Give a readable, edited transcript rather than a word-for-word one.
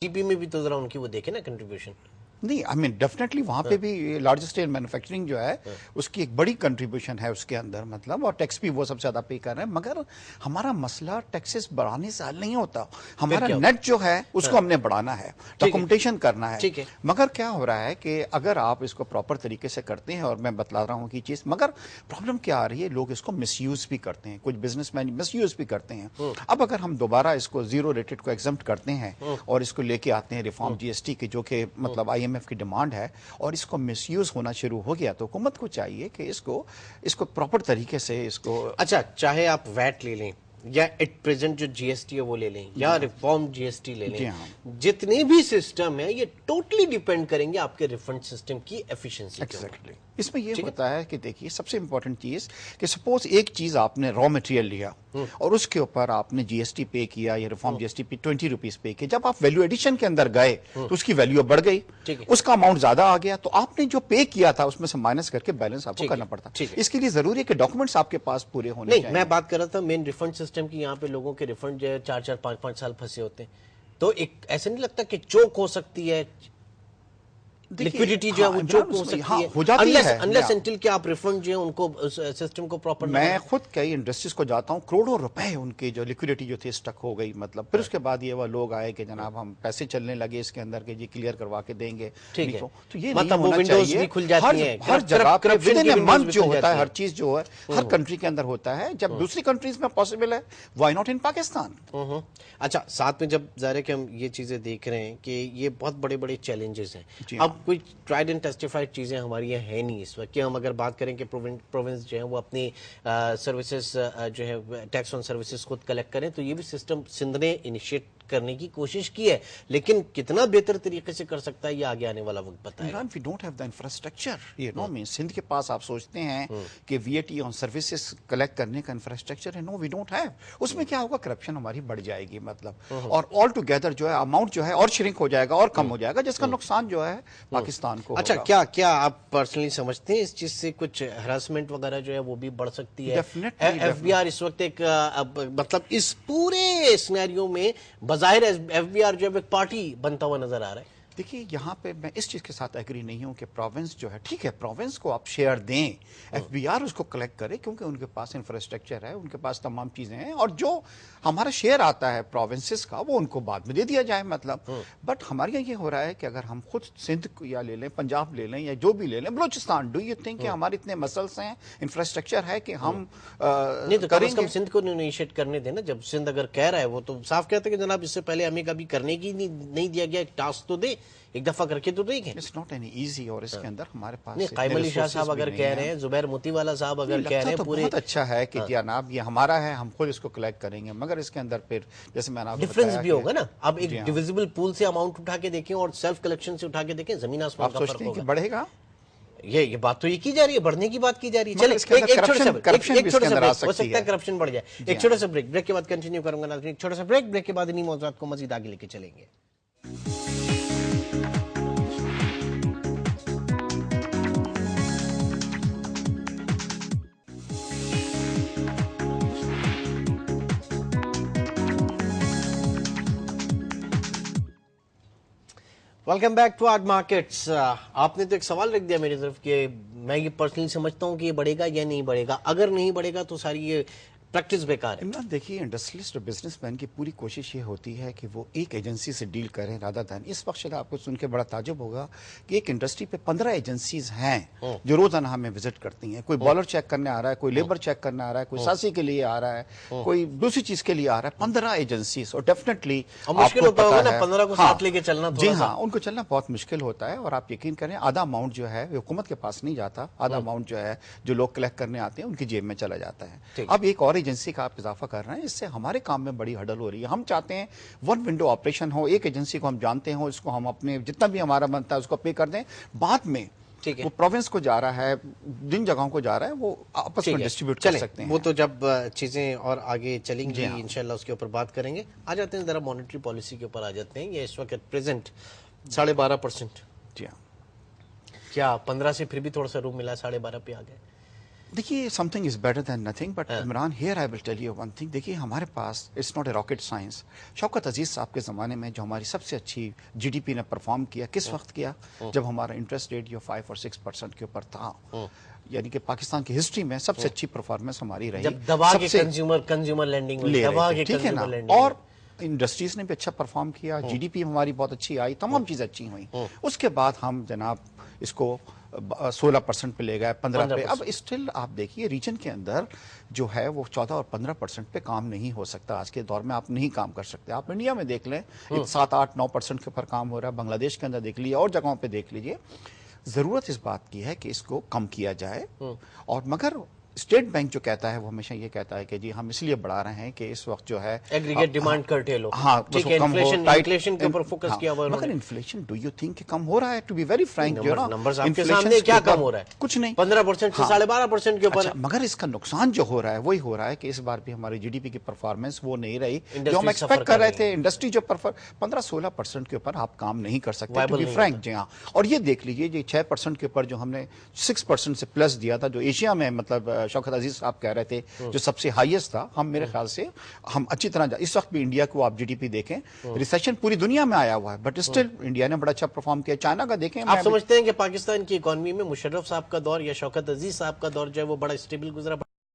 جی پی میں بھی تو ذرا ان کی وہ دیکھیں نا کنٹریبیوشن. نہیں آئی مین ڈیفینیٹلی وہاں پہ بھی لارجسٹ مینوفیکچرنگ جو ہے اس کی ایک بڑی کنٹریبیوشن ہے اس کے اندر مطلب, اور ٹیکس بھی وہ سب سے زیادہ پے کر رہے ہیں. مگر ہمارا مسئلہ ٹیکسز بڑھانے سے حل نہیں ہوتا, ہمارا نیٹ جو ہے اس کو ہم نے بڑھانا ہے, ڈاکومنٹیشن کرنا ہے. مگر کیا ہو رہا ہے کہ اگر آپ اس کو پراپر طریقے سے کرتے ہیں, اور میں بتلا رہا ہوں کہ چیز, مگر پرابلم کیا آ رہی ہے, لوگ اس کو مس یوز بھی کرتے ہیں, کچھ بزنس مین مس یوز بھی کرتے ہیں. اب اگر ہم دوبارہ اس کو زیرو ریٹڈ کو ایگزمپٹ کرتے ہیں اور اس کو لے کے آتے ہیں ریفارم جی ایس ٹی کی, جو کہ مطلب آئی ایم ایف کی ڈیمانڈ ہے, اور اس کو مس یوز ہونا شروع ہو گیا, تو حکومت کو چاہیے کہ اس کو پراپر طریقے سے اس کو. اچھا, چاہے آپ ویٹ لے لیں یا ایٹ پریزنٹ جو جی ایس ٹی ہے وہ لے لیں یا ریفارم جی ایس ٹی لے لیں, جتنے بھی سسٹم ہیں یہ ٹوٹلی ڈیپینڈ کریں گے آپ کے ریفنڈ سسٹم کی ایفیشنسی کے اوپر. اس میں یہ ہوتا ہے کہ دیکھیے سب سے امپورٹنٹ چیز کہ سپوز ایک چیز آپ نے را مٹیریل لیا اور اس کے اوپر آپ نے جی ایس ٹی پے کیا یا ریفارم جی ایس ٹی پہ 20 روپیز پے کیا, جب آپ ویلیو ایڈیشن کے اندر گئے تو اس کی ویلیو بڑھ گئی, اس کا اماؤنٹ زیادہ آ گیا, تو آپ نے جو پے کیا تھا اس میں سے مائنس کر کے بیلنس آپ کو کرنا پڑتا. اس کے لیے ضروری ہے کہ ڈاکومنٹس آپ کے پاس پورے ہونے چاہیے. میں بات کر رہا تھا مین ریفنڈ سسٹم کی, یہاں پہ لوگوں کے ریفنڈ جو ہے 4-4 5-5 سال پھنسے ہوتے ہیں, تو ایک ایسا نہیں لگتا کہ چوک ہو سکتی ہے لیکویڈیٹی جو ہے وہ چوک ہو سکتی ہے انلیس انٹل کہ آپ ریفنڈ جو ہے ان کو سسٹم کو پراپر. میں خود کئی انڈسٹریز کو جاتا ہوں, کروڑوں روپے ان کی جو لیکویڈیٹی جو تھی اسٹک ہو گئی, مطلب پھر اس کے بعد یہ وہ لوگ آئے کہ جناب ہم پیسے چلنے لگے اس کے اندر کہ جی کلیئر کروا کے دیں گے. ٹھیک ہے, تو یہ نہیں ہونا چاہیے. ہر جگہ پہ ود ان منتھ جو ہوتا ہے, ہر چیز جو ہے ہر کنٹری کے اندر ہوتا ہے, جب دوسری کنٹریز میں پاسبل ہے, وائی ناٹ ان پاکستان. اچھا, ساتھ میں جب ظاہر ہے کہ ہم یہ چیزیں دیکھ رہے ہیں کہ یہ بہت بڑے بڑے چیلنجز ہیں. اب کوئی ٹرائیڈ اینڈ ٹیسٹیفائڈ چیزیں ہماری یہ ہے نہیں اس وقت, کہ ہم اگر بات کریں کہ پروونس جو ہے وہ اپنی سروسز جو ہے ٹیکس آن سروسز خود کلیکٹ کریں, تو یہ بھی سسٹم سندھ نے انیشیٹ کرنے کی کوشش کی ہے, لیکن کتنا بہتر طریقے سے کر سکتا ہے یہ آگے آنے والا وقت بتائے گا. We don't have the infrastructure, you know, Sindh کے پاس آپ سوچتے ہیں کہ V A T on services collect کرنے کا انفراسٹرکچر ہے, نو وی ڈونٹ ہیو. اس میں کیا ہوگا, کرپشن ہماری بڑھ جائے گی مطلب, اور آل ٹوگیدر جو ہے اماؤنٹ جو ہے اور شرنک ہو جائے گا اور کم ہو جائے گا, جس کا نقصان جو ہے پاکستان کو. اچھا, کیا آپ پرسنلی سمجھتے ہیں اس چیز سے کچھ ہراسمنٹ وغیرہ جو ہے وہ بھی بڑھ سکتی ہے؟ ایف بی آر اس وقت ایک مطلب اس پورے سینیریو میں بظاہر ایف بی آر جو ہے ایک پارٹی بنتا ہوا نظر آ رہا ہے. دیکھیے یہاں پہ میں اس چیز کے ساتھ ایگری نہیں ہوں کہ پروونس جو ہے, ٹھیک ہے پروونس کو آپ شیئر دیں, ایف بی آر اس کو کلیکٹ کرے کیونکہ ان کے پاس انفراسٹرکچر ہے, ان کے پاس تمام چیزیں ہیں, اور جو ہمارا شیئر آتا ہے پروونسز کا وہ ان کو بعد میں دے دیا جائے مطلب. بٹ ہمارے یہاں یہ ہو رہا ہے کہ اگر ہم خود سندھ یا لے لیں, پنجاب لے لیں, یا جو بھی لے لیں, بلوچستان, ڈو یو تھنک کہ ہمارے اتنے مسلس ہیں, انفراسٹرکچر ہے کہ ہم نہیں, تو کم از کم سندھ کو انیشیٹ کرنے دیں نا. جب سندھ اگر کہہ رہا ہے, وہ تو صاف کہتے ہیں کہ جناب اس سے پہلے ہمیں کبھی کرنے کی نہیں دیا گیا, ایک ٹاسک تو دے, ایک دفعہ کر کے تو دیکھیں. اٹس ناٹ اینی ایزی, اور اس کے اندر ہمارے پاس قائم علی شاہ صاحب اگر کہہ رہے ہیں, زبیر موتی والا صاحب اگر کہہ رہے ہیں, پورے بہت اچھا ہے کہ جناب یہ ہمارا ہے, ہم خود اس کو کلیکٹ کریں گے, مگر اس کے اندر پھر جیسے میں نے آپ کو بتایا ڈفرنس بھی ہوگا نا. اب ایک ڈیویزیبل پول سے اماؤنٹ اٹھا کے دیکھیں اور سیلف کلیکشن سے اٹھا کے دیکھیں, زمین آسمان کا فرق ہوگا. بڑھے گا, یہ بات تو یہ کی جا رہی ہے, بڑھنے کی بات کی جا رہی ہے. چلیں ایک چھوٹا سا ہو سکتا ہے کرپشن بڑھ جائے. ایک چھوٹا سا بریک کے بعد کنٹینیو کروں گا. ایک چھوٹا سا بریک کے بعد انہی موضوعات کو مزید آگے لے کے چلیں گے. Welcome back to art markets. آپ نے تو ایک سوال رکھ دیا میری طرف کہ میں یہ پرسنلی سمجھتا ہوں کہ یہ بڑھے گا یا نہیں بڑھے گا. اگر نہیں بڑھے گا تو ساری یہ پریکٹس بیکار ہے. عمران دیکھیے, انڈسٹریلسٹ اور بزنس مین کی پوری کوشش یہ ہوتی ہے کہ وہ ایک ایجنسی سے ڈیل کریں رادہ دین. اس وقت شاید آپ کو سن کے بڑا تعجب ہوگا کہ ایک انڈسٹری پہ 15 ایجنسیز ہیں جو روزانہ ہمیں وزٹ کرتی ہیں. کوئی بالر چیک کرنے آ رہا ہے, کوئی لیبر چیک کرنے آ رہا ہے, کوئی ساسی کے لیے آ رہا ہے, کوئی دوسری چیز کے لیے آ رہا ہے. 15 ایجنسیز, اور ڈیفینیٹلی مشکل ہوتا ہوگا نا 15 کو ساتھ لے کے چلنا. جی ہاں, ان کو چلنا بہت مشکل ہوتا ہے, اور آپ یقین کریں آدھا اماؤنٹ جو ہے حکومت کے پاس نہیں جاتا, آدھا اماؤنٹ جو ہے جو لوگ کلیکٹ کرنے آتے ہیں ان کی جیب میں چلا جاتا ہے. اب ایک اور ایجنسی کا آپ اضافہ کر رہے ہیں, اس سے ہمارے کام میں بڑی ہڈل ہو رہی ہے. ہم چاہتے ہیں ون ونڈو آپریشن ہو, ایک ایجنسی کو ہم جانتے ہوں, اس کو ہم اپنے جتنا بھی ہمارا بنتا ہے اس کو پے کر دیں, بعد میں وہ پروونس کو جا رہا ہے, جن جگہوں کو جا رہا ہے وہ آپس میں ڈسٹریبیوٹ کر سکتے ہیں. وہ تو جب چیزیں اور آگے چلیں گی انشاءاللہ اس کے اوپر بات کریں گے. آ جاتے ہیں ذرا مانیٹری پالیسی کے اوپر آ جاتے ہیں. یہ اس وقت پریزنٹ 12.5%. جی ہاں, کیا 15 سے پھر بھی تھوڑا سا روم ملا, 12.5 پہ آ گئے؟ دیکھیے something is better than nothing but Imran here I will tell you one thing. دیکھیے ہمارے پاس it's not a rocket science. Shaukat Aziz sahib کے زمانے میں جو ہماری سب سے اچھی جی ڈی پی نے پرفارم کیا کس وقت کیا؟ جب ہمارا انٹرسٹ ریٹ جو 5 اور 6% کے اوپر تھا. یعنی کہ پاکستان کی ہسٹری میں سب سے اچھی پرفارمنس ہماری رہی. جب دبا کے کنزیومر لینڈنگ ٹھیک ہے نا, اور انڈسٹریز نے بھی اچھا پرفارم کیا, جی ڈی پی ہماری بہت اچھی آئی, تمام چیزیں اچھی ہوئیں. اس کے بعد ہم جناب اس کو 16% پہ لے گئے, 15 پہ. اب اسٹل آپ دیکھیے ریجن کے اندر جو ہے وہ 14 اور 15% پہ کام نہیں ہو سکتا. آج کے دور میں آپ نہیں کام کر سکتے. آپ انڈیا میں دیکھ لیں 7, 8, 9% کے اوپر کام ہو رہا ہے. بنگلہ دیش کے اندر دیکھ لیجیے, اور جگہوں پہ دیکھ لیجیے. ضرورت اس بات کی ہے کہ اس کو کم کیا جائے. اور مگر اسٹیٹ بینک جو کہتا ہے وہ ہمیشہ یہ کہتا ہے کہ جی ہم اس لیے بڑھا رہے ہیں کہ اس وقت جو ہے ایگریگیٹ ڈیمانڈ کرٹیل ہو. ہاں ٹھیک ہے, انفلیشن کے اوپر فوکس کیا ہوا ہے. مگر انفلیشن ڈو یو تھنک کہ کم ہو رہا ہے؟ ٹو بی ویری فرینک جو ہے نا, نمبرز آپ کے سامنے کیا کم ہو رہا ہے؟ کچھ نہیں, 15% سے 12.5% کے اوپر. مگر اس کا نقصان جو ہو رہا ہے وہی ہو رہا ہے کہ اس بار بھی ہماری جی ڈی پی کی پرفارمنس وہ نہیں رہی جو ہم ایکسپیکٹ کر رہے تھے. انڈسٹری جو 15-16% کے اوپر آپ کام نہیں کر سکتے, ٹو بی فرینک. جی ہاں, اور یہ دیکھ لیجیے یہ 6% کے اوپر جو ہم نے 6% سے پلس دیا تھا, جو ایشیا میں مطلب شوکت عزیز صاحب کہہ رہے تھے جو سب سے ہائیسٹ تھا, ہم میرے خیال سے ہم اچھی طرح اس وقت بھی انڈیا کو آپ جی ڈی پی دیکھیں, ریسیشن پوری دنیا میں آیا ہوا ہے بٹ اسٹل انڈیا نے بڑا اچھا پرفارم کیا. چائنا کا دیکھیں. آپ سمجھتے ہیں کہ پاکستان کی اکانومی میں مشرف صاحب کا دور یا شوکت عزیز صاحب کا دور جو ہے وہ بڑا اسٹیبل گزرا؟